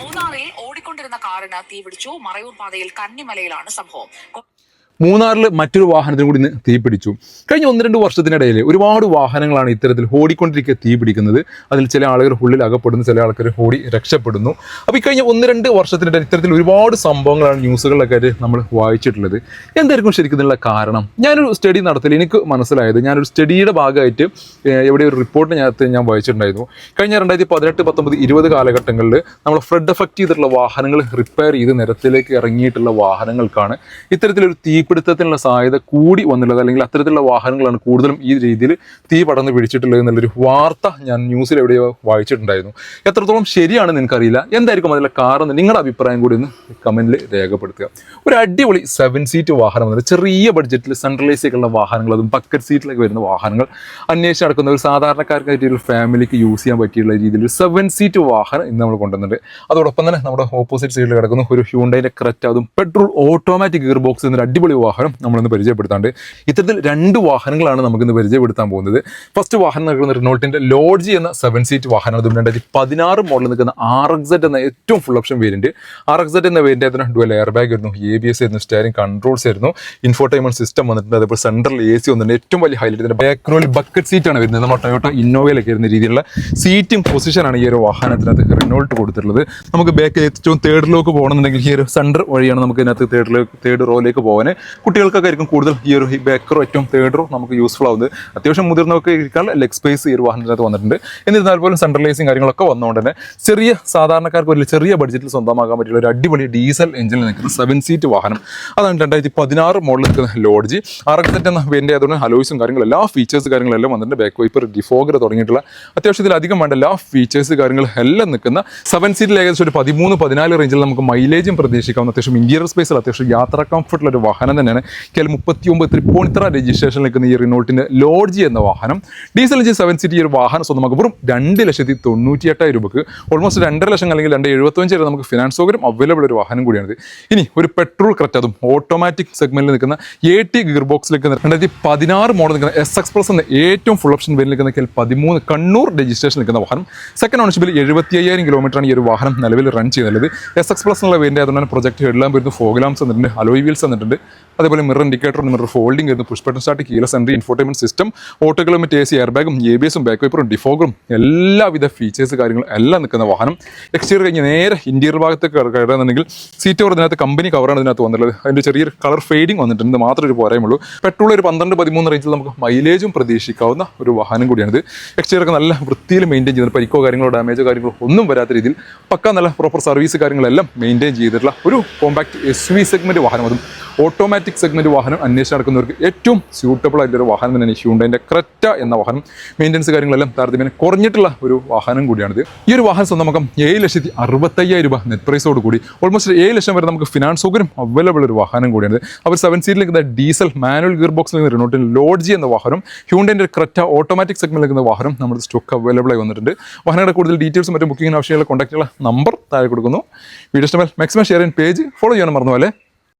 മൂന്നാറിൽ ഓടിക്കൊണ്ടിരുന്ന കാറിന് തീപിടിച്ചു. മറയൂർ പാതയിൽ കന്നിമലയിലാണ് സംഭവം. മൂന്നാറിൽ മറ്റൊരു വാഹനത്തിന് കൂടി ഇന്ന് തീപിടിച്ചു. കഴിഞ്ഞ 1-2 വർഷത്തിനിടയിൽ ഒരുപാട് വാഹനങ്ങളാണ് ഇത്തരത്തിൽ ഓടിക്കൊണ്ടിരിക്കുക തീ പിടിക്കുന്നത്. അതിൽ ചില ആളുകൾ ഉള്ളിൽ അകപ്പെടുന്നു, ചില ആൾക്കാർ ഓടി രക്ഷപ്പെടുന്നു. അപ്പോൾ ഈ കഴിഞ്ഞ 1-2 വർഷത്തിനിടയിൽ ഇത്തരത്തിൽ ഒരുപാട് സംഭവങ്ങളാണ് ന്യൂസുകളിലൊക്കെ ആയിട്ട് നമ്മൾ വായിച്ചിട്ടുള്ളത്. എന്തായിരിക്കും ശരിക്കും ഇതിനുള്ള കാരണം? ഞാനൊരു സ്റ്റഡി നടത്തില്ല, എനിക്ക് മനസ്സിലായത് ഞാനൊരു സ്റ്റഡിയുടെ ഭാഗമായിട്ട് എവിടെ ഒരു റിപ്പോർട്ട് ഞാൻ വായിച്ചിട്ടുണ്ടായിരുന്നു. കഴിഞ്ഞ 2018, 19, 20 കാലഘട്ടങ്ങളിൽ നമ്മൾ ഫ്ലഡ് എഫക്റ്റ് ചെയ്തിട്ടുള്ള വാഹനങ്ങൾ റിപ്പയർ ചെയ്ത് നിരത്തിലേക്ക് ഇറങ്ങിയിട്ടുള്ള വാഹനങ്ങൾക്കാണ് ഇത്തരത്തിലൊരു തീപിടുത്തത്തിനുള്ള സാധ്യത കൂടി വന്നുള്ളത്. അല്ലെങ്കിൽ അത്തരത്തിലുള്ള വാഹനങ്ങളാണ് കൂടുതലും ഈ രീതിയിൽ തീ പടർന്ന് പിടിച്ചിട്ടുള്ളത് എന്നുള്ളൊരു വാർത്ത ഞാൻ ന്യൂസിൽ എവിടെയോ വായിച്ചിട്ടുണ്ടായിരുന്നു. എത്രത്തോളം ശരിയാണെന്ന് എനിക്കറിയില്ല. എന്തായിരിക്കും അതിലെ കാരണം? നിങ്ങളുടെ അഭിപ്രായം കൂടി ഒന്ന് കമൻറ്റിൽ രേഖപ്പെടുത്തുക. ഒരു അടിപൊളി 7 സീറ്റ് വാഹനം വന്നിട്ട് ചെറിയ ബഡ്ജറ്റിൽ സെൻട്രലൈസേക്കുള്ള വാഹനങ്ങൾ, അതും ബക്കറ്റ് സീറ്റിലേക്ക് വരുന്ന വാഹനങ്ങൾ അന്വേഷിച്ച് നടക്കുന്ന ഒരു സാധാരണക്കാർക്കായിട്ട് ഒരു ഫാമിലിക്ക് യൂസ് ചെയ്യാൻ പറ്റിയുള്ള രീതിയിൽ ഒരു 7 സീറ്റ് വാഹനം ഇന്ന് നമ്മൾ കൊണ്ടുവന്നിട്ടുണ്ട്. അതോടൊപ്പം തന്നെ നമ്മുടെ ഓപ്പോസിറ്റ് സൈഡിൽ കിടക്കുന്ന ഒരു ഹ്യൂണ്ടൈൻ്റെ ക്രെറ്റ, അതും പെട്രോൾ ഓട്ടോമാറ്റിക് ഗിയർ ബോക്സ് എന്നൊരു അടിപൊളി വാഹനം നമ്മളിന്ന് പരിചയപ്പെടുത്താണ്ട്. ഇത്തരത്തിൽ 2 വാഹനങ്ങളാണ് നമുക്കിന്ന് പരിചയപ്പെടുത്താൻ പോകുന്നത്. ഫസ്റ്റ് വാഹനം നിൽക്കുന്ന റിനോൾട്ടിൻ്റെ ലോഡ്ജി എന്ന 7 സീറ്റ് വാഹനം. അതും 2016 മോഡൽ നിൽക്കുന്ന RXZ എന്ന ഏറ്റവും ഫുൾ ഓപ്ഷൻ വേരിയന്റ്. RXZ എന്ന വേരിയന്റ് അതിന് ഡുവൽ എയർ ബാഗ് ആയിരുന്നു, ABS ആയിരുന്നു, സ്റ്റിയറിംഗ് കൺട്രോൾസ് ആയിരുന്നു, ഇൻഫോർടൈൻമെന്റ് സിസ്റ്റം വന്നിട്ടുണ്ട്, അതേപോലെ സെൻട്രൽ AC വന്നിട്ടുണ്ട്. ഏറ്റവും വലിയ ഹൈലൈറ്റ് ഇതിന്റെ ബാക്ക് റോയിൽ ബക്കറ്റ് സീറ്റാണ് വരുന്നത്. നമ്മുടെ ടൊയോട്ട ഇന്നോവയിലൊക്കെ വരുന്ന രീതിയിലുള്ള സീറ്റിംഗ് പൊസിഷനാണ് ഈ ഒരു വാഹനത്തിനകത്ത് റിനോൾട്ട് കൊടുത്തിട്ടുള്ളത്. നമുക്ക് ബാക്ക് ഏറ്റവും തേർഡ് ലോക്ക് പോകണമെന്നുണ്ടെങ്കിൽ ഈ ഒരു സെൻറ്റർ വഴിയാണ് നമുക്ക് ഇതിനകത്ത് തേർഡ് റോയിലേക്ക് പോകാൻ. കുട്ടികൾക്കൊക്കെ ആയിരിക്കും കൂടുതൽ ഈ ഒരു ബാക്ക് റോ, ഏറ്റവും തേർഡ് റോ നമുക്ക് യൂസ്ഫുൾ ആവുന്നത്. അത്യാവശ്യം മുതിർന്നവർക്ക് ഇരിക്കാൻ ലെഗ് സ്പേസ് ഈ ഒരു വാഹനത്തിനകത്ത് വന്നിട്ടുണ്ട്. എന്നിരുന്നാൽ പോലും സെൻട്രലൈസിങ് കാര്യങ്ങളൊക്കെ വന്നുകൊണ്ട് തന്നെ ചെറിയ സാധാരണക്കാർക്ക് ഒരു ചെറിയ ബഡ്ജറ്റിൽ സ്വന്തമാക്കാൻ പറ്റിയുള്ള ഒരു അടിപൊളി ഡീസൽ എഞ്ചിനിൽ നിൽക്കുന്ന 7 സീറ്റ് വാഹനം. അതാണ് 2016 മോഡലിൽ നിൽക്കുന്ന ലോഡ്ജി. RXZ എന്ന വേരിയന്റ് ആയതുകൊണ്ട് അലോയ്സും കാര്യങ്ങളും എല്ലാ ഫീച്ചേഴ്സ് കാര്യങ്ങളെല്ലാം വന്നിട്ടുണ്ട്. ബാക്ക് വൈപ്പർ, ഡിഫോഗർ തുടങ്ങിയിട്ടുള്ള അത്യാവശ്യത്തിലധികം വേണ്ട എല്ലാ ഫീച്ചേഴ്സ് കാര്യങ്ങൾ എല്ലാം നിൽക്കുന്ന 7 സീറ്റിൽ ഏകദേശം ഒരു 13-14 റേഞ്ചിൽ നമുക്ക് മൈലേജും പ്രതീക്ഷിക്കാവുന്ന അത്യാവശ്യം ഇന്റീരിയർ സ്പേസിൽ അത്യാവശ്യം യാത്രാ കംഫർട്ടുള്ള ഒരു വാഹനം തന്നെയാണ്. KL39 തൃപ്പൂണിത്തറ രജിസ്ട്രേഷൻ നിൽക്കുന്ന ഈ റിനോൾട്ടിന്റെ ലോഡ്ജി എന്ന വാഹനം. ഡീസൽ എഞ്ചിൻ 7 സീറ്റ് ഈ ഒരു വാഹനം സ്വന്തമാക്കും വെറും 2,98,000 രൂപക്ക്. ഓൾമോസ്റ്റ് 2.5 ലക്ഷം അല്ലെങ്കിൽ 2,75 വരെ നമുക്ക് ഫിനാൻസ് സൗകര്യം അവൈലബിൾ ഒരു വാഹനം കൂടിയാണിത്. ഇനി ഒരു പെട്രോൾ ക്രെറ്റ, അതും ഓട്ടോമാറ്റിക് സെഗ്മെന്റിൽ നിൽക്കുന്ന AT ഗിയർ ബോക്സിൽ നിൽക്കുന്ന 2016 മോഡൽ നിൽക്കുന്ന SX പ്ലസ് എന്ന ഏറ്റവും ഫുൾ ഓപ്ഷൻ വേരിയന്റ് നിൽക്കുന്ന KL13 കണ്ണൂർ രജിസ്ട്രേഷൻ നിൽക്കുന്ന വാഹനം. സെക്കൻഡ് ഓണർഷിപ്പിൽ 75,000 കിലോമീറ്ററാണ് ഈ ഒരു വാഹനം നിലവിൽ റൺ ചെയ്യുന്നത്. SX പ്ലസ് എന്നുള്ള വേരിയന്റ് അതുകൊണ്ട് പ്രൊജക്ട് ഹെഡ്ലാമ്പ് വരുന്നു, ഫോഗ് ലാംപ്സ് വന്നിട്ടുണ്ട്, അലോയ് വീൽസ് വന്നിട്ടുണ്ട്, അതേപോലെ മിറർ ഇൻഡിക്കേറ്റർ, മിറർ ഫോൾഡിംഗ് വരുന്നു, push button start, keyless entry, infotainment system, auto kilometre AC, air ബാഗും, ABSും, ബാക്ക് വൈപ്പറും, ഡിഫോഗറും എല്ലാവിധ ഫീച്ചേഴ്സ് കാര്യങ്ങളും എല്ലാം നിൽക്കുന്ന വാഹനം. എക്സ്റ്റീരിയർ കഴിഞ്ഞ് നേരെ ഇന്റീരിയർ ഭാഗത്തേക്ക് കയറുകയാണെന്നുണ്ടെങ്കിൽ സീറ്റ് ഓവർ ഇതിനകത്ത് കമ്പനി കവറാണ് ഇതിനകത്ത് വന്നിട്ടുള്ളത്. അതിൻ്റെ ചെറിയൊരു കളർ ഫെയ്ഡിങ് വന്നിട്ടുണ്ട്, മാത്രമേ ഒരു പോരായ്മയുള്ളൂ. പെട്രോൾ ഒരു 12-13 റേഞ്ചിൽ നമുക്ക് മൈലേജും പ്രതീക്ഷിക്കാവുന്ന ഒരു വാഹനം കൂടിയാണിത്. എക്സ്റ്റീരിയർ നല്ല വൃത്തിയിൽ മെയിൻറ്റെയിൻ ചെയ്തിട്ട് പരിക്കോ കാര്യങ്ങളോ ഡാമേജോ കാര്യങ്ങളോ ഒന്നും വരാത്ത രീതിയിൽ പക്ക നല്ല പ്രോപ്പർ സർവീസ് കാര്യങ്ങളെല്ലാം മെയിൻറ്റെയിൻ ചെയ്തിട്ടുള്ള ഒരു കോമ്പാക്ട് SUV സെഗ്മെന്റ് വാഹനം. അതും ഓട്ടോമാറ്റിക് സെഗ്മെന്റ് വാഹനം അന്വേഷിച്ച് നടക്കുന്നവർക്ക് ഏറ്റവും സ്യൂട്ടബിൾ ആയിട്ടൊരു വാഹനം തന്നെയാണ് ഹ്യൂണ്ടൈൻ്റെ ക്രെറ്റ എന്ന വാഹനം. മെയിൻ്റനൻസ് കാര്യങ്ങളെല്ലാം താരതമ്യേന കുറഞ്ഞിട്ടുള്ള ഒരു വാഹനം കൂടിയാണിത്. ഈ ഒരു വാഹനം സ്വന്തമാക്കാം 7,65,000 രൂപ നെറ്റ് പ്രൈസോട് കൂടി. ഓൾമോസ്റ്റ് 7 ലക്ഷം വരെ നമുക്ക് ഫിനാൻസ് സൗകര്യം അവൈലബിൾ ഒരു വാഹനം കൂടിയാണ്. അവർ 7 സീറ്റിൽ നിൽക്കുന്ന ഡീസൽ മാനുവൽ ഗിയർ ബോക്സിൽ നിന്ന് റിനോൾട്ടിൻ്റെ ലോഡ്ജി എന്ന വാഹനം, ഹ്യൂണ്ടൈൻ്റെ ക്രെറ്റ ഓട്ടോമാറ്റിക് സെഗ്മെന്റിൽ നിൽക്കുന്ന വാഹനം നമ്മുടെ സ്റ്റോക്ക് അവൈലബിൾ ആയി വന്നിട്ടുണ്ട്. വാഹനങ്ങളുടെ കൂടുതൽ ഡീറ്റെയിൽസും മറ്റും ബുക്കിംഗിന് ആവശ്യമുള്ള കോൺടാക്റ്റുള്ള നമ്പർ താഴെ കൊടുക്കുന്നു. വീഡിയോ ഇഷ്ടമായാൽ മാക്സിമം ഷെയർ ചെയ്യാൻ പേജ് ഫോളോ ചെയ്യാൻ മറന്നു പോലെ.